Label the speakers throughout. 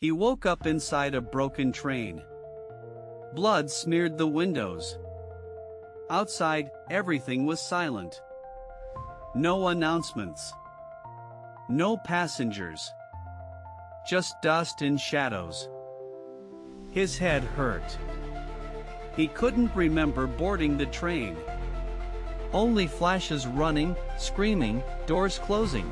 Speaker 1: He woke up inside a broken train. Blood smeared the windows. Outside, everything was silent. No announcements. No passengers. Just dust and shadows. His head hurt. He couldn't remember boarding the train. Only flashes running, screaming, doors closing.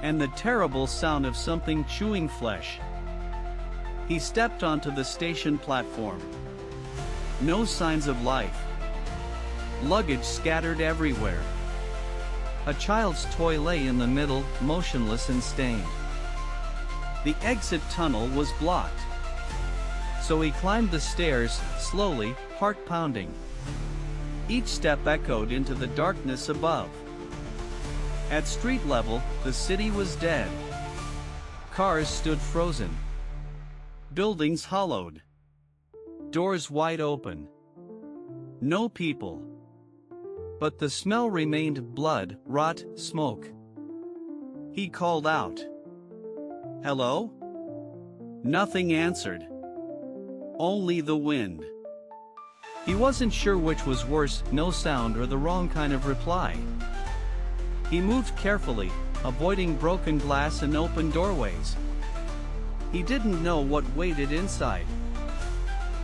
Speaker 1: And the terrible sound of something chewing flesh. He stepped onto the station platform. No signs of life. Luggage scattered everywhere. A child's toy lay in the middle, motionless and stained. The exit tunnel was blocked. So he climbed the stairs, slowly, heart pounding. Each step echoed into the darkness above. At street level, the city was dead. Cars stood frozen. Buildings hollowed. Doors wide open. No people. But the smell remained: blood, rot, smoke. He called out. "Hello?" Nothing answered. Only the wind. He wasn't sure which was worse, no sound or the wrong kind of reply. He moved carefully, avoiding broken glass and open doorways. He didn't know what waited inside.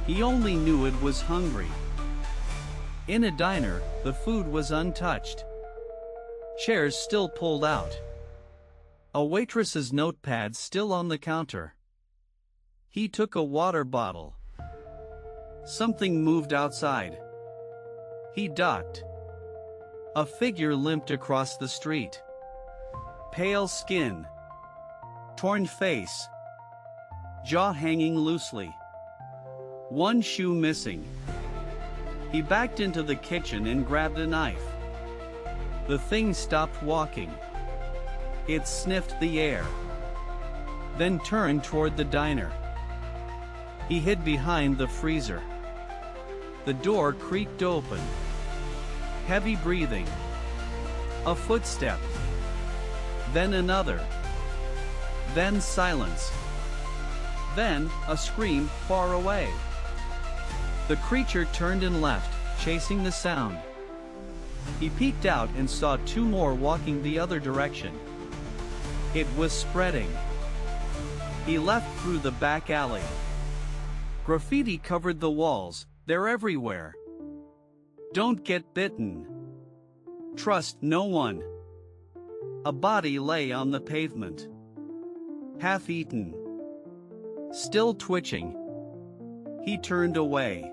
Speaker 1: He only knew it was hungry. In a diner, the food was untouched. Chairs still pulled out. A waitress's notepad still on the counter. He took a water bottle. Something moved outside. He ducked. A figure limped across the street. Pale skin. Torn face. Jaw hanging loosely. One shoe missing. He backed into the kitchen and grabbed a knife. The thing stopped walking. It sniffed the air. Then turned toward the diner. He hid behind the freezer. The door creaked open. Heavy breathing. A footstep. Then another. Then silence. Then, a scream far away. The creature turned and left, chasing the sound. He peeked out and saw two more walking the other direction. It was spreading. He left through the back alley. Graffiti covered the walls, they're everywhere. Don't get bitten. Trust no one. A body lay on the pavement. Half eaten. Still twitching. He turned away.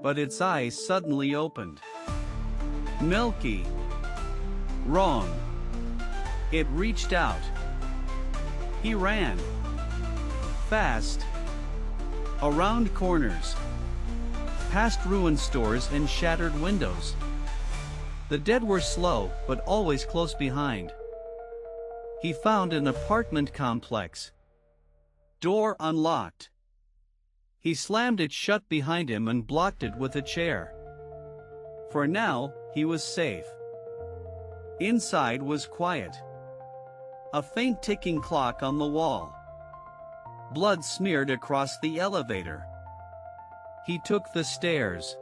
Speaker 1: But its eyes suddenly opened. Milky. Wrong. It reached out. He ran. Fast. Around corners. Past ruined stores and shattered windows. The dead were slow, but always close behind. He found an apartment complex. Door unlocked. He slammed it shut behind him and blocked it with a chair. For now, he was safe. Inside was quiet. A faint ticking clock on the wall. Blood smeared across the elevator. He took the stairs.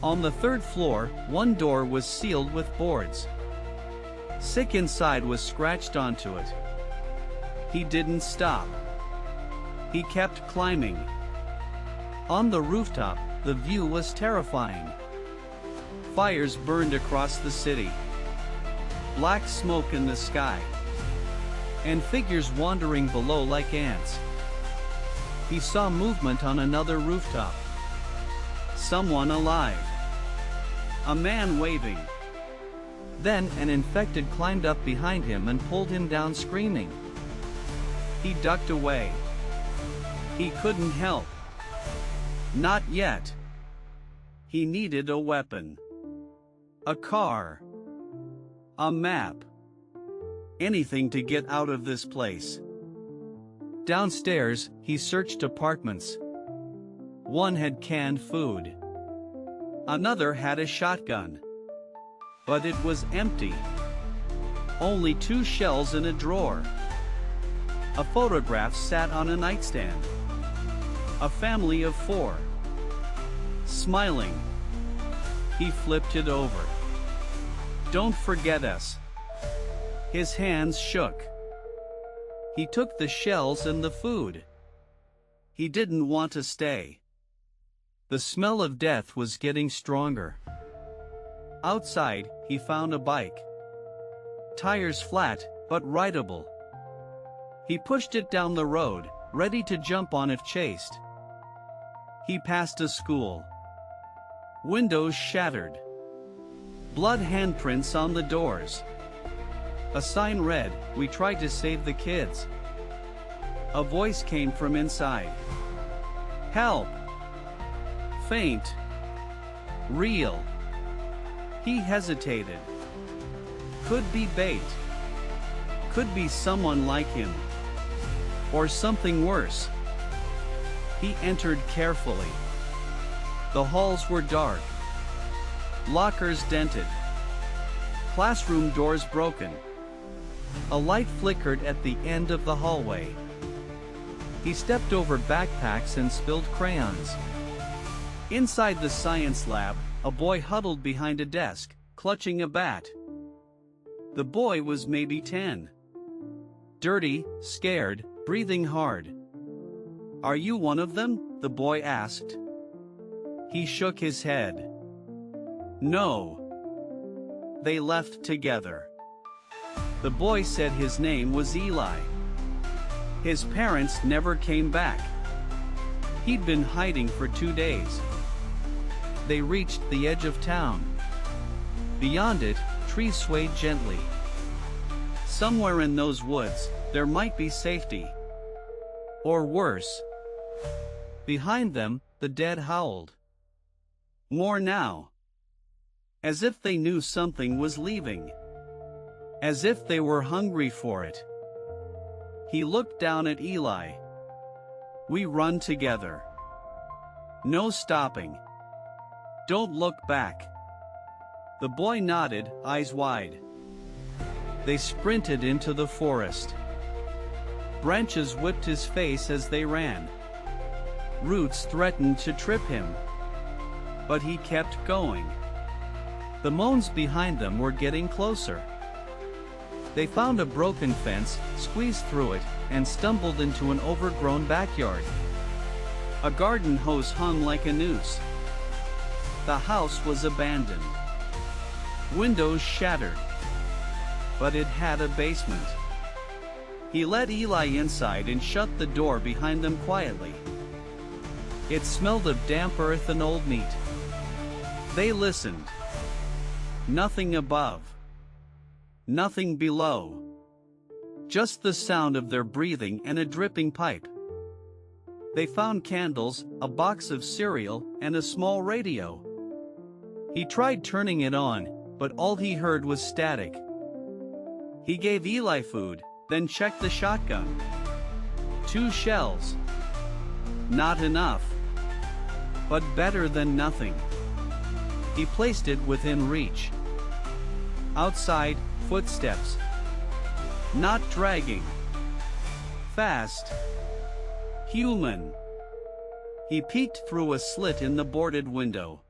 Speaker 1: On the third floor, one door was sealed with boards. Sick inside was scratched onto it. He didn't stop. He kept climbing. On the rooftop, the view was terrifying. Fires burned across the city. Black smoke in the sky. And figures wandering below like ants. He saw movement on another rooftop. Someone alive. A man waving. Then an infected climbed up behind him and pulled him down screaming. He ducked away. He couldn't help. Not yet. He needed a weapon. A car. A map. Anything to get out of this place. Downstairs, he searched apartments. One had canned food. Another had a shotgun. But it was empty. Only 2 shells in a drawer. A photograph sat on a nightstand. A family of 4. Smiling. He flipped it over. "Don't forget us." His hands shook. He took the shells and the food. He didn't want to stay. The smell of death was getting stronger. Outside, he found a bike. Tires flat, but rideable. He pushed it down the road, ready to jump on if chased. He passed a school. Windows shattered. Blood handprints on the doors. A sign read, "We tried to save the kids." A voice came from inside. "Help! Faint. Real." He hesitated. Could be bait. Could be someone like him. Or something worse. He entered carefully. The halls were dark. Lockers dented. Classroom doors broken. A light flickered at the end of the hallway. He stepped over backpacks and spilled crayons. Inside the science lab, a boy huddled behind a desk, clutching a bat. The boy was maybe 10. Dirty, scared, breathing hard. "Are you one of them?" the boy asked. He shook his head. "No." They left together. The boy said his name was Eli. His parents never came back. He'd been hiding for 2 days. They reached the edge of town. Beyond it, trees swayed gently. Somewhere in those woods, there might be safety. Or worse. Behind them, the dead howled. More now. As if they knew something was leaving. As if they were hungry for it. He looked down at Eli. "We run together. No stopping. Don't look back." The boy nodded, eyes wide. They sprinted into the forest. Branches whipped his face as they ran. Roots threatened to trip him. But he kept going. The moans behind them were getting closer. They found a broken fence, squeezed through it, and stumbled into an overgrown backyard. A garden hose hung like a noose. The house was abandoned. Windows shattered. But it had a basement. He led Eli inside and shut the door behind them quietly. It smelled of damp earth and old meat. They listened. Nothing above. Nothing below. Just the sound of their breathing and a dripping pipe. They found candles, a box of cereal, and a small radio. He tried turning it on, but all he heard was static. He gave Eli food, then checked the shotgun. 2 shells. Not enough. But better than nothing. He placed it within reach. Outside, footsteps. Not dragging. Fast. Human. He peeked through a slit in the boarded window.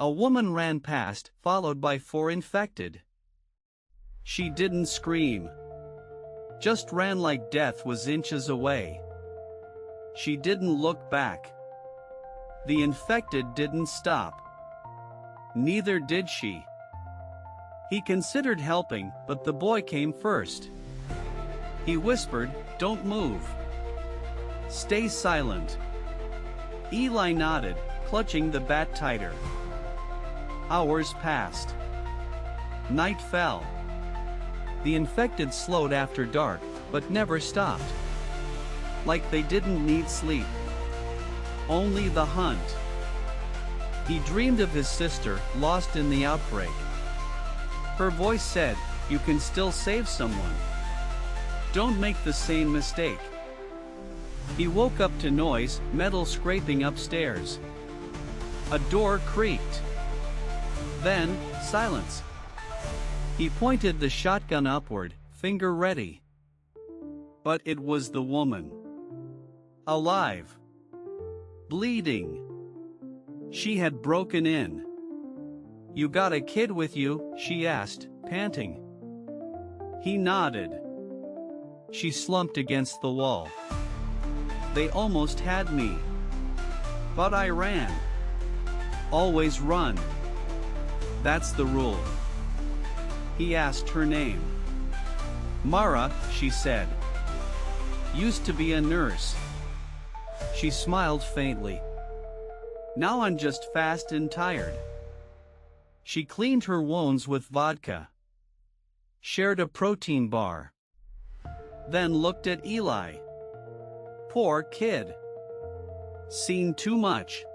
Speaker 1: A woman ran past, followed by 4 infected. She didn't scream. Just ran like death was inches away. She didn't look back. The infected didn't stop. Neither did she. He considered helping, but the boy came first. He whispered, "Don't move. Stay silent." Eli nodded, clutching the bat tighter. Hours passed. Night fell. The infected slowed after dark, but never stopped. Like they didn't need sleep. Only the hunt. He dreamed of his sister, lost in the outbreak. Her voice said, "You can still save someone. Don't make the same mistake." He woke up to noise, metal scraping upstairs. A door creaked. Then, silence. He pointed the shotgun upward, finger ready. But it was the woman. Alive. Bleeding. She had broken in. "You got a kid with you?" she asked, panting. He nodded. She slumped against the wall. "They almost had me. But I ran. Always run. That's the rule." He asked her name. "Mara," she said. "Used to be a nurse." She smiled faintly. "Now I'm just fast and tired." She cleaned her wounds with vodka. Shared a protein bar. Then looked at Eli. Poor kid. Seen too much.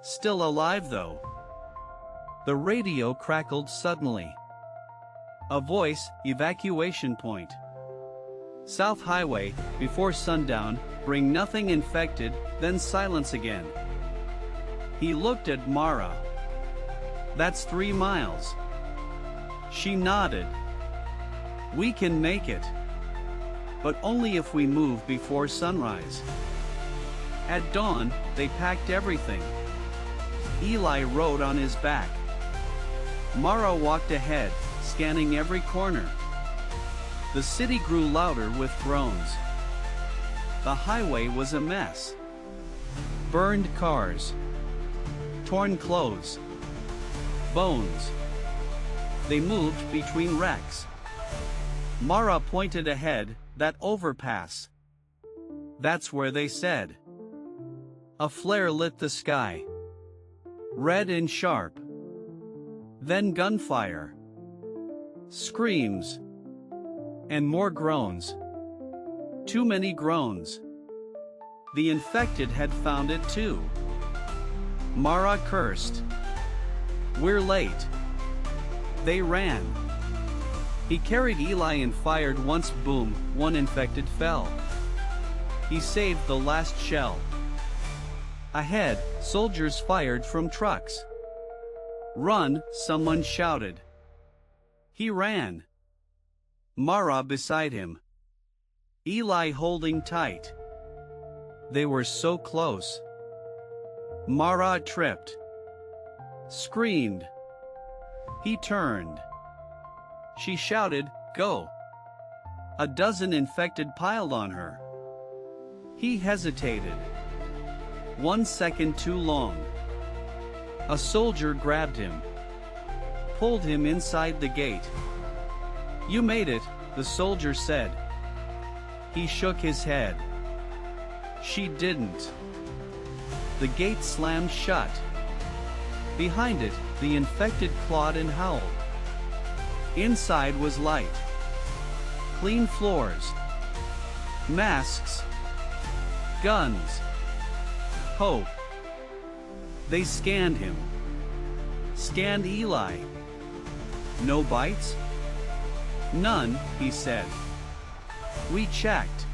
Speaker 1: Still alive though. The radio crackled suddenly. A voice, "Evacuation point. South Highway, before sundown, bring nothing infected," then silence again. He looked at Mara. "That's 3 miles. She nodded. "We can make it. But only if we move before sunrise." At dawn, they packed everything. Eli rode on his back. Mara walked ahead, scanning every corner. The city grew louder with groans. The highway was a mess. Burned cars. Torn clothes. Bones. They moved between wrecks. Mara pointed ahead, "That overpass. That's where they said." A flare lit the sky. Red and sharp. Then gunfire. Screams. And more groans. Too many groans. The infected had found it too. Mara cursed. "We're late." They ran. He carried Eli and fired once. Boom, one infected fell. He saved the last shell. Ahead, soldiers fired from trucks. "Run," someone shouted. He ran. Mara beside him. Eli holding tight. They were so close. Mara tripped. Screamed. He turned. She shouted, "Go!" A dozen infected piled on her. He hesitated. 1 second too long. A soldier grabbed him. Pulled him inside the gate. "You made it," the soldier said. He shook his head. She didn't. The gate slammed shut. Behind it, the infected clawed and howled. Inside was light. Clean floors. Masks. Guns. Hope. They scanned him. Scanned Eli. "No bites?" "None," he said. "We checked."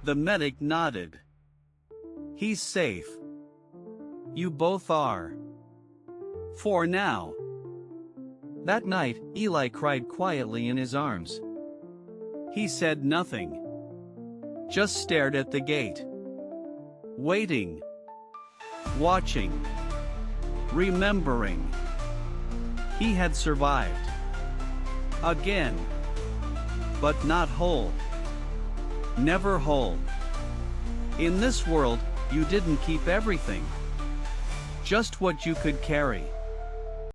Speaker 1: The medic nodded. "He's safe. You both are. For now." That night, Eli cried quietly in his arms. He said nothing. Just stared at the gate. Waiting. Watching. Remembering. He had survived. Again. But not whole. Never whole. In this world, you didn't keep everything. Just what you could carry.